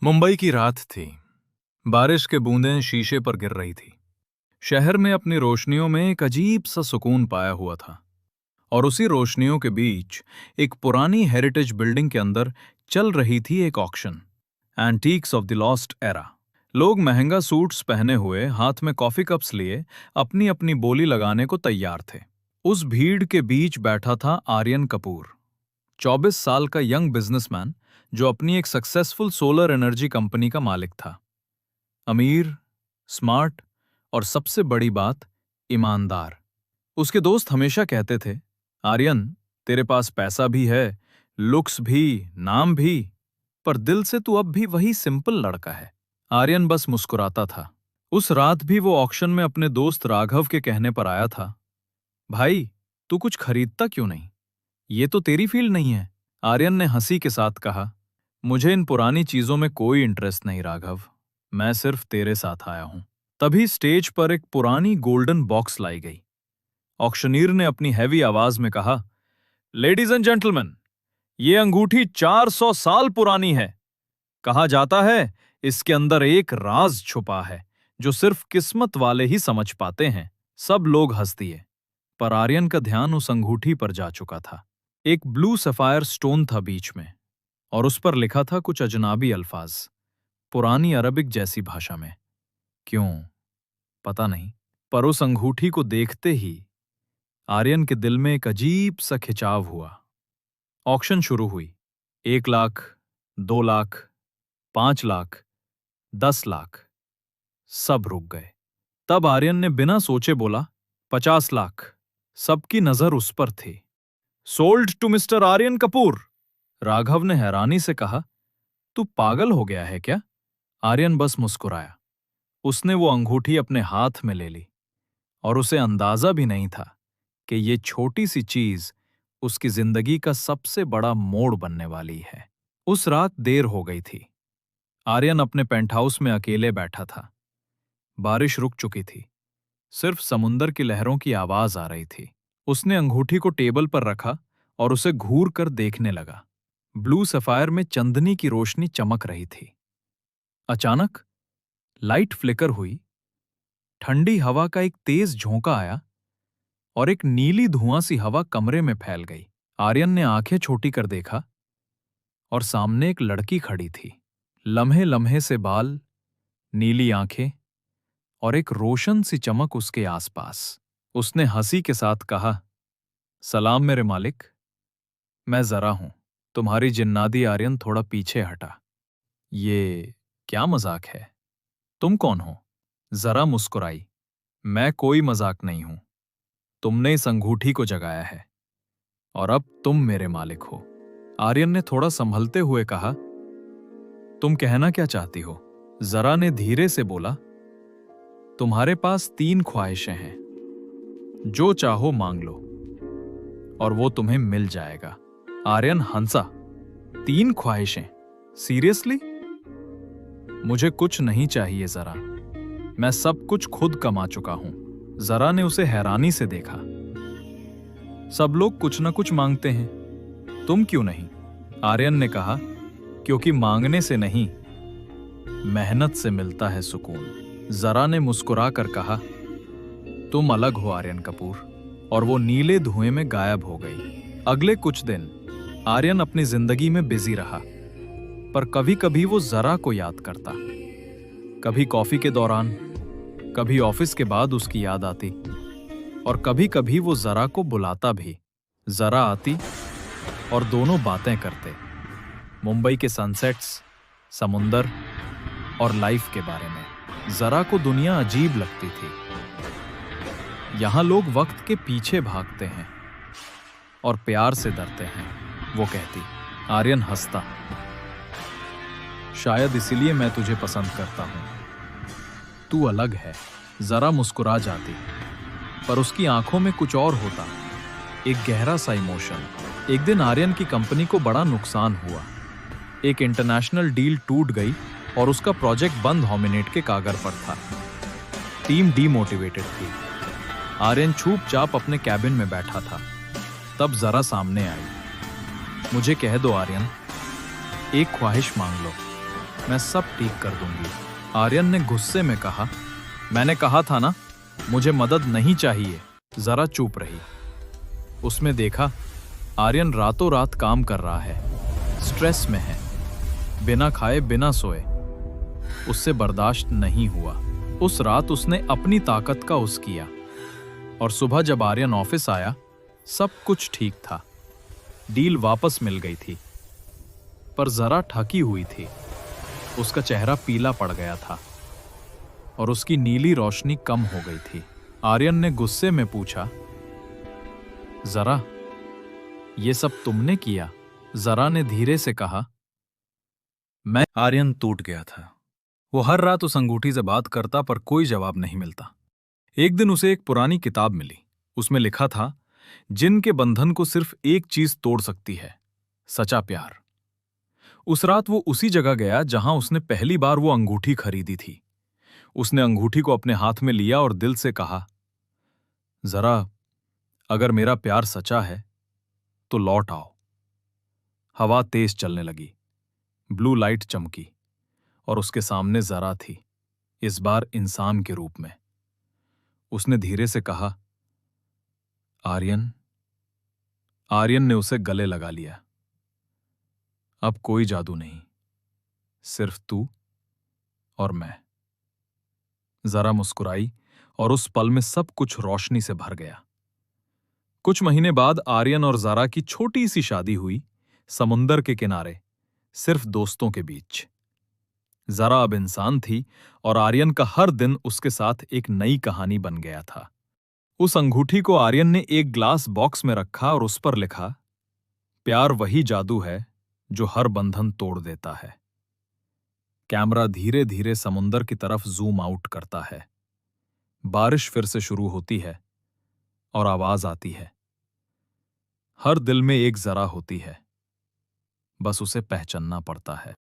मुंबई की रात थी। बारिश के बूंदें शीशे पर गिर रही थी। शहर में अपनी रोशनियों में एक अजीब सा सुकून पाया हुआ था। और उसी रोशनियों के बीच एक पुरानी हेरिटेज बिल्डिंग के अंदर चल रही थी एक auction, antiques of the lost era. लोग महंगा सूट्स पहने हुए, हाथ में कॉफी कप्स लिए अपनी अपनी बोली लगाने को तैयार थे। उस भीड़ के बीच बैठा था आर्यन कपूर, 24 साल का यंग बिजनेसमैन जो अपनी एक सक्सेसफुल सोलर एनर्जी कंपनी का मालिक था। अमीर, स्मार्ट और सबसे बड़ी बात, ईमानदार। उसके दोस्त हमेशा कहते थे, आर्यन, तेरे पास पैसा भी है, लुक्स भी, नाम भी, पर दिल से तू अब भी वही सिंपल लड़का है। आर्यन बस मुस्कुराता था। उस रात भी वो ऑक्शन में अपने दोस्त राघव के कहने पर आया था, भाई, तू कुछ खरीदता क्यों नहीं? ये तो तेरी फील्ड नहीं है। आर्यन ने हंसी के साथ कहा, मुझे इन पुरानी चीजों में कोई इंटरेस्ट नहीं राघव, मैं सिर्फ तेरे साथ आया हूं। तभी स्टेज पर एक पुरानी गोल्डन बॉक्स लाई गई। ऑक्शनीर ने अपनी हैवी आवाज में कहा, लेडीज एंड जेंटलमैन, ये अंगूठी 400 साल पुरानी है। कहा जाता है इसके अंदर एक राज छुपा है जो सिर्फ किस्मत वाले ही समझ पाते हैं। सब लोग हंस दिए, पर आर्यन का ध्यान उस अंगूठी पर जा चुका था। एक ब्लू सफायर स्टोन था बीच में, और उस पर लिखा था कुछ अजनाबी अल्फाज, पुरानी अरबिक जैसी भाषा में। क्यों पता नहीं, पर उस अंगूठी को देखते ही आर्यन के दिल में एक अजीब सा खिंचाव हुआ। ऑक्शन शुरू हुई। 1 लाख, 2 लाख, 5 लाख, 10 लाख। सब रुक गए। तब आर्यन ने बिना सोचे बोला, 50 लाख। सबकी नजर उस पर थी। Sold to mister Aryan Kapoor. Raghav ने हैरानी से कहा, तू पागल हो गया है क्या? आर्यन बस मुस्कुराया। उसने वो अंगूठी अपने हाथ में ले ली, और उसे अंदाजा भी नहीं था कि ये छोटी सी चीज उसकी जिंदगी का सबसे बड़ा मोड़ बनने वाली है। उस रात देर हो गई थी। आर्यन अपने पेंट हाउस में अकेले बैठा था। बारिश रुक चुकी थी, सिर्फ समुंदर की लहरों की आवाज आ रही थी। उसने अंगूठी को टेबल पर रखा और उसे घूर कर देखने लगा। ब्लू सफायर में चांदनी की रोशनी चमक रही थी। अचानक लाइट फ्लिकर हुई, ठंडी हवा का एक तेज झोंका आया और एक नीली धुआं सी हवा कमरे में फैल गई। आर्यन ने आंखें छोटी कर देखा और सामने एक लड़की खड़ी थी। लम्हे लम्हे से बाल, नीली आंखें और एक रोशन सी चमक उसके आसपास। उसने हंसी के साथ कहा, सलाम मेरे मालिक, मैं जरा हूं। तुम्हारी जिन्नादी आर्यन थोड़ा पीछे हटा। ये क्या मजाक है? तुम कौन हो? जरा मुस्कुराई। मैं कोई मजाक नहीं हूं। तुमने इस अंगूठी को जगाया है और अब तुम मेरे मालिक हो। आर्यन ने थोड़ा संभलते हुए कहा, तुम कहना क्या चाहती हो? जरा ने धीरे से बोला, तुम्हारे पास 3 ख्वाहिशें हैं, जो चाहो मांग लो और वो तुम्हें मिल जाएगा। आर्यन हंसा। 3 ख्वाहिशें? सीरियसली? मुझे कुछ नहीं चाहिए जरा, मैं सब कुछ खुद कमा चुका हूं। जरा ने उसे हैरानी से देखा। सब लोग कुछ न कुछ मांगते हैं, तुम क्यों नहीं? आर्यन ने कहा, क्योंकि मांगने से नहीं, मेहनत से मिलता है सुकून। जरा ने मुस्कुरा कर कहा, तुम अलग हो आर्यन कपूर, और वो नीले धुएं में गायब हो गई। अगले कुछ दिन आर्यन अपनी जिंदगी में बिजी रहा, पर कभी कभी वो जरा को याद करता। कभी कॉफी के दौरान, कभी ऑफिस के बाद उसकी याद आती, और कभी कभी वो जरा को बुलाता भी। जरा आती और दोनों बातें करते, मुंबई के सनसेट्स, समुंदर और लाइफ के बारे में। जरा को दुनिया अजीब लगती थी। यहां लोग वक्त के पीछे भागते हैं और प्यार से डरते हैं, वो कहती। आर्यन हंसता, शायद इसीलिए मैं तुझे पसंद करता हूं, तू अलग है। जरा मुस्कुरा जाती, पर उसकी आंखों में कुछ और होता, एक गहरा सा इमोशन। एक दिन आर्यन की कंपनी को बड़ा नुकसान हुआ। एक इंटरनेशनल डील टूट गई और उसका प्रोजेक्ट बंद होमिनेट के कागर पर था। टीम डीमोटिवेटेड थी। आर्यन चुपचाप अपने कैबिन में बैठा था। तब जरा सामने आई। मुझे कह दो आर्यन, एक ख्वाहिश मांग लो। मैं सब ठीक कर दूंगी। आर्यन ने गुस्से में कहा, मैंने कहा था ना, मुझे मदद नहीं चाहिए। जरा चुप रही। उसमें देखा, आर्यन रातों रात काम कर रहा है, स्ट्रेस में है, बिना खाए बिना सोए। उससे बर्दाश्त नहीं हुआ। उस रात उसने अपनी ताकत का उस किया और सुबह जब आर्यन ऑफिस आया, सब कुछ ठीक था। डील वापस मिल गई थी, पर जरा ठकी हुई थी। उसका चेहरा पीला पड़ गया था और उसकी नीली रोशनी कम हो गई थी। आर्यन ने गुस्से में पूछा, जरा, ये सब तुमने किया? जरा ने धीरे से कहा, मैं। आर्यन टूट गया था। वो हर रात उस अंगूठी से बात करता, पर कोई जवाब नहीं मिलता। एक दिन उसे एक पुरानी किताब मिली। उसमें लिखा था, जिन के बंधन को सिर्फ एक चीज तोड़ सकती है, सच्चा प्यार। उस रात वो उसी जगह गया जहां उसने पहली बार वो अंगूठी खरीदी थी। उसने अंगूठी को अपने हाथ में लिया और दिल से कहा, जरा, अगर मेरा प्यार सच्चा है तो लौट आओ। हवा तेज चलने लगी, ब्लू लाइट चमकी और उसके सामने जरा थी, इस बार इंसान के रूप में। उसने धीरे से कहा, आर्यन। आर्यन ने उसे गले लगा लिया। अब कोई जादू नहीं, सिर्फ तू और मैं। जरा मुस्कुराई और उस पल में सब कुछ रोशनी से भर गया। कुछ महीने बाद आर्यन और जारा की छोटी सी शादी हुई, समुंदर के किनारे, सिर्फ दोस्तों के बीच। जरा अब इंसान थी और आर्यन का हर दिन उसके साथ एक नई कहानी बन गया था। उस अंगूठी को आर्यन ने एक ग्लास बॉक्स में रखा और उस पर लिखा, प्यार वही जादू है जो हर बंधन तोड़ देता है। कैमरा धीरे धीरे समुंदर की तरफ जूम आउट करता है। बारिश फिर से शुरू होती है और आवाज आती है। हर दिल में एक जरा होती है, बस उसे पहचानना पड़ता है।